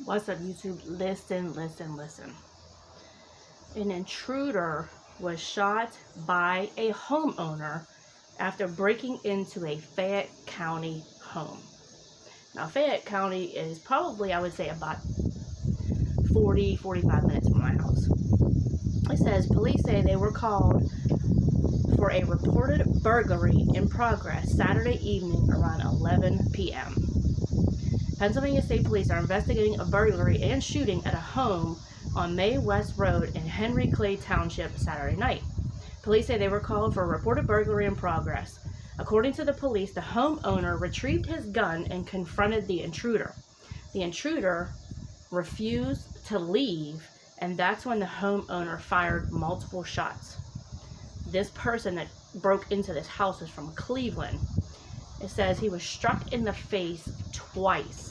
What's up, YouTube? Listen, listen, listen. An intruder was shot by a homeowner after breaking into a Fayette County home. Now, Fayette County is probably, I would say, about 45 minutes from my house. It says, police say they were called for a reported burglary in progress Saturday evening around 11 p.m. Pennsylvania State Police are investigating a burglary and shooting at a home on May West Road in Henry Clay Township Saturday night. Police say they were called for a reported burglary in progress. According to the police, the homeowner retrieved his gun and confronted the intruder. The intruder refused to leave, and that's when the homeowner fired multiple shots. This person that broke into this house is from Cleveland. It says he was struck in the face twice.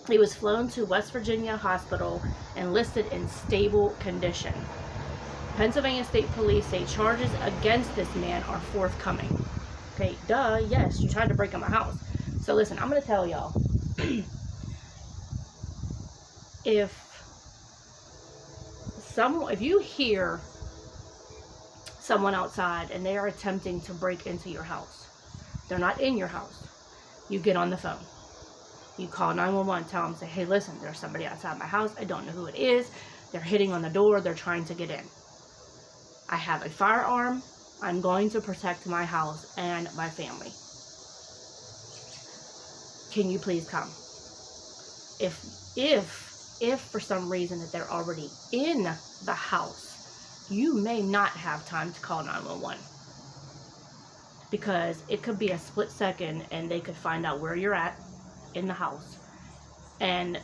He was flown to West Virginia Hospital and listed in stable condition. Pennsylvania State Police say charges against this man are forthcoming. Okay, duh, yes, you tried to break in my house. So listen, I'm going to tell y'all. If you hear someone outside and they are attempting to break into your house, they're not in your house, you get on the phone. You call 911, tell them, say, hey, listen, there's somebody outside my house. I don't know who it is. They're hitting on the door. They're trying to get in. I have a firearm. I'm going to protect my house and my family. Can you please come? If for some reason that they're already in the house, you may not have time to call 911. Because it could be a split second and they could find out where you're at in the house, and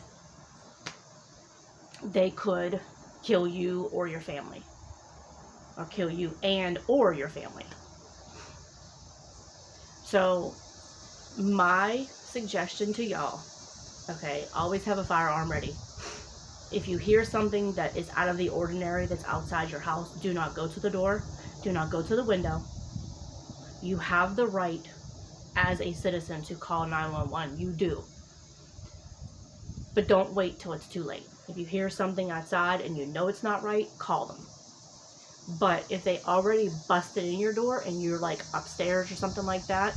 they could kill you or your family, or kill you and or your family. So my suggestion to y'all, okay, always have a firearm ready. If you hear something that is out of the ordinary that's outside your house, do not go to the door, do not go to the window. You have the right as a citizen to call 911. You do. But don't wait till it's too late. If you hear something outside and you know it's not right, call them. But if they already busted in your door and you're like upstairs or something like that,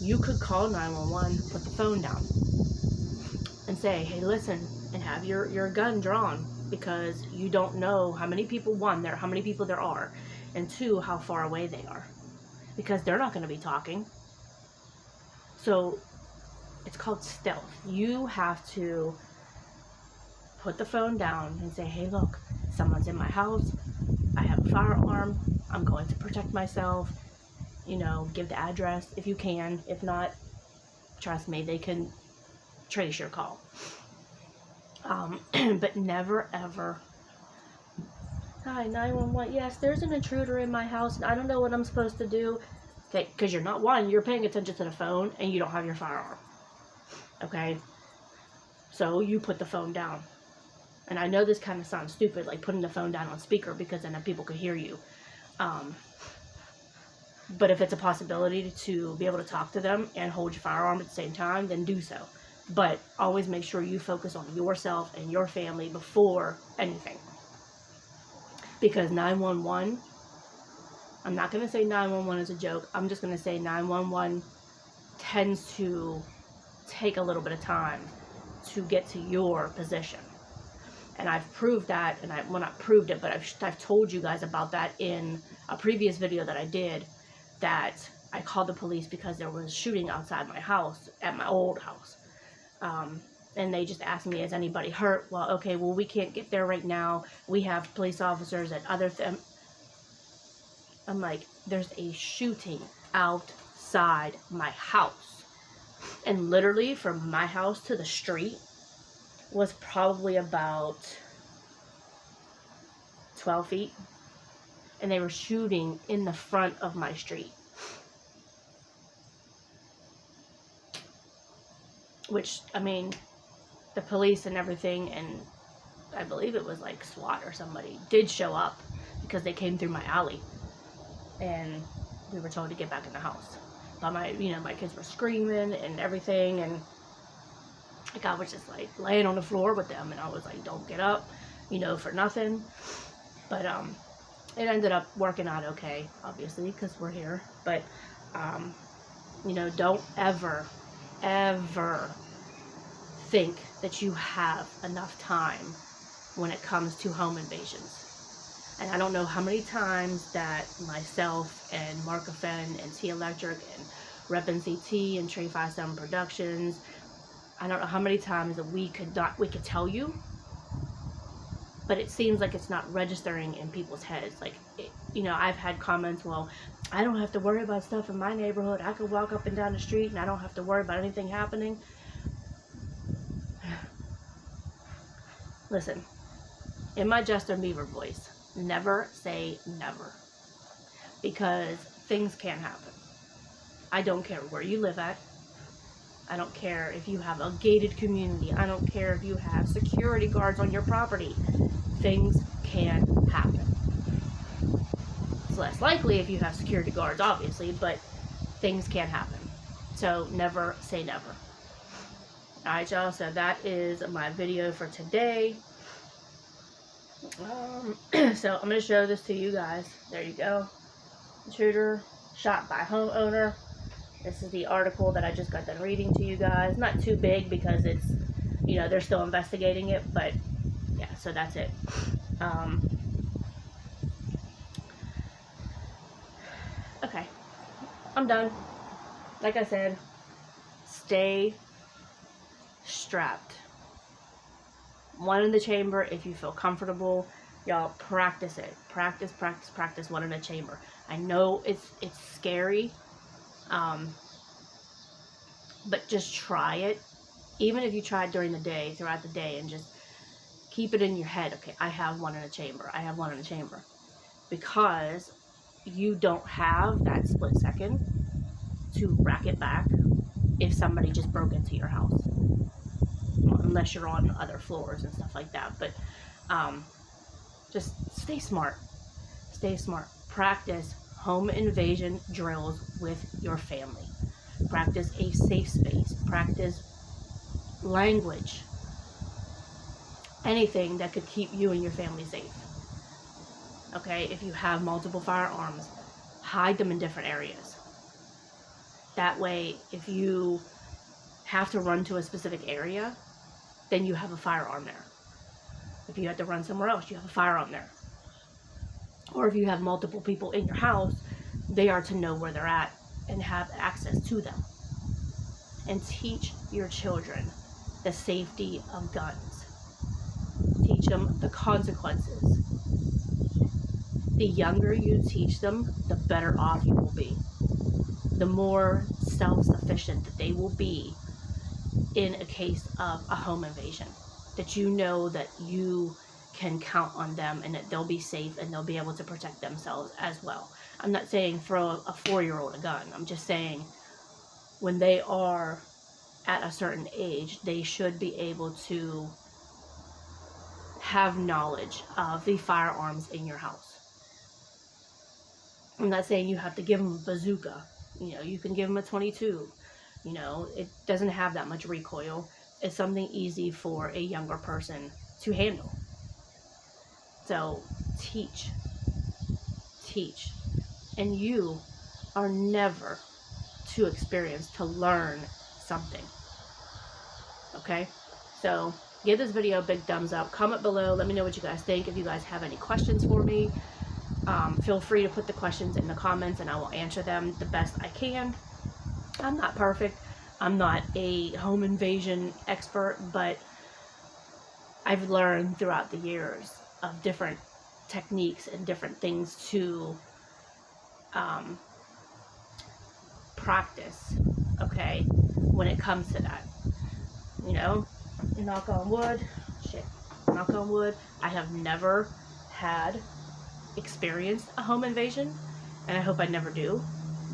you could call 911, put the phone down, and say, hey, listen, and have your gun drawn, because you don't know how many people, one, how many people there are, and two, how far away they are. Because they're not going to be talking. So it's called stealth. You have to put the phone down and say, hey, look, someone's in my house. I have a firearm. I'm going to protect myself. You know, give the address if you can. If not, trust me, they can trace your call. But never, ever, hi, 911, yes, there's an intruder in my house, and I don't know what I'm supposed to do. Okay, because you're paying attention to the phone, and you don't have your firearm. Okay? So you put the phone down. And I know this kind of sounds stupid, like putting the phone down on speaker, because then people could hear you. But if it's a possibility to be able to talk to them and hold your firearm at the same time, then do so. But always make sure you focus on yourself and your family before anything. Because 911, I'm not going to say 911 is a joke. I'm just going to say 911 tends to take a little bit of time to get to your position. And I've proved that, and well, not proved it, but I've told you guys about that in a previous video that I did, that I called the police because there was shooting outside my house, at my old house. And they just asked me, is anybody hurt? Well, okay, well, we can't get there right now. We have police officers and other I'm like, there's a shooting outside my house. And literally from my house to the street was probably about 12 feet. And they were shooting in the front of my street. Which, I mean, the police and everything, and I believe it was like SWAT or somebody, did show up because they came through my alley. And we were told to get back in the house. But my kids were screaming and everything, and Like, I was just like laying on the floor with them, and I was like, don't get up, for nothing. But it ended up working out okay, obviously, because we're here. But don't ever think that you have enough time when it comes to home invasions. And I don't know how many times that myself and Mark Afen and T Electric and Rep NCT and Trey 57 Productions, I don't know how many times that we could tell you, but it seems like it's not registering in people's heads. Like, I've had comments, well, I don't have to worry about stuff in my neighborhood. I could walk up and down the street and I don't have to worry about anything happening. Listen, in my Justin Bieber voice, never say never, because things can happen. I don't care where you live at. I don't care if you have a gated community. I don't care if you have security guards on your property. Things can happen. It's less likely if you have security guards, obviously, but things can happen. So never say never. Alright, y'all, so that is my video for today. So I'm going to show this to you guys. There you go. Intruder, shot by homeowner. This is the article that I just got done reading to you guys. Not too big because it's, they're still investigating it, but yeah, so that's it. Okay, I'm done. Like I said, stay strapped. One in the chamber if you feel comfortable. Y'all practice it. Practice one in the chamber. I know it's scary, but just try it. Even if you try it during the day, throughout the day, and just keep it in your head. Okay, I have one in a chamber. I have one in a chamber. Because you don't have that split second to rack it back if somebody just broke into your house. Well, unless you're on other floors and stuff like that. But just stay smart. Stay smart. Practice home invasion drills with your family. Practice a safe space. Practice language. Anything that could keep you and your family safe. Okay, if you have multiple firearms, hide them in different areas. That way, if you have to run to a specific area, then you have a firearm there. If you have to run somewhere else, you have a firearm there. Or if you have multiple people in your house, they are to know where they're at and have access to them. And teach your children the safety of guns. Teach them the consequences. The younger you teach them, the better off you will be. The more self-sufficient that they will be in a case of a home invasion. That you know that you can count on them and that they'll be safe and they'll be able to protect themselves as well. I'm not saying throw a 4-year-old a gun. I'm just saying when they are at a certain age, they should be able to have knowledge of the firearms in your house. I'm not saying you have to give them a bazooka. You can give them a 22. It doesn't have that much recoil. It's something easy for a younger person to handle. So teach. And you are never too experienced to learn something. Okay? So give this video a big thumbs up. Comment below. Let me know what you guys think. If you guys have any questions for me, feel free to put the questions in the comments and I will answer them the best I can. I'm not perfect. I'm not a home invasion expert, but I've learned throughout the years of different techniques and different things to practice, okay, when it comes to that. Knock on wood, knock on wood, I have never had experienced a home invasion, and I hope I never do.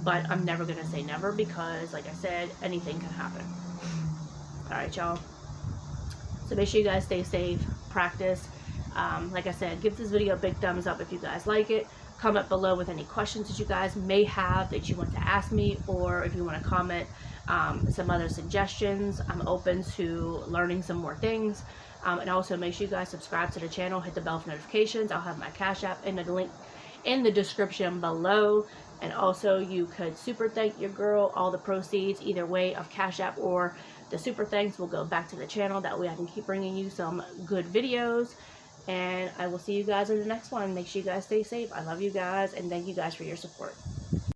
But I'm never going to say never because, like I said, anything can happen. Alright, y'all. So make sure you guys stay safe. Practice. Like I said, give this video a big thumbs up if you guys like it. comment below with any questions that you guys may have that you want to ask me, or if you want to comment some other suggestions. I'm open to learning some more things. And also make sure you guys subscribe to the channel, hit the bell for notifications. I'll have my Cash App in the link in the description below. And also you could super thank your girl. All the proceeds, either way of Cash App or the super thanks, will go back to the channel. That way I can keep bringing you some good videos. And I will see you guys in the next one. Make sure you guys stay safe. I love you guys, and thank you guys for your support.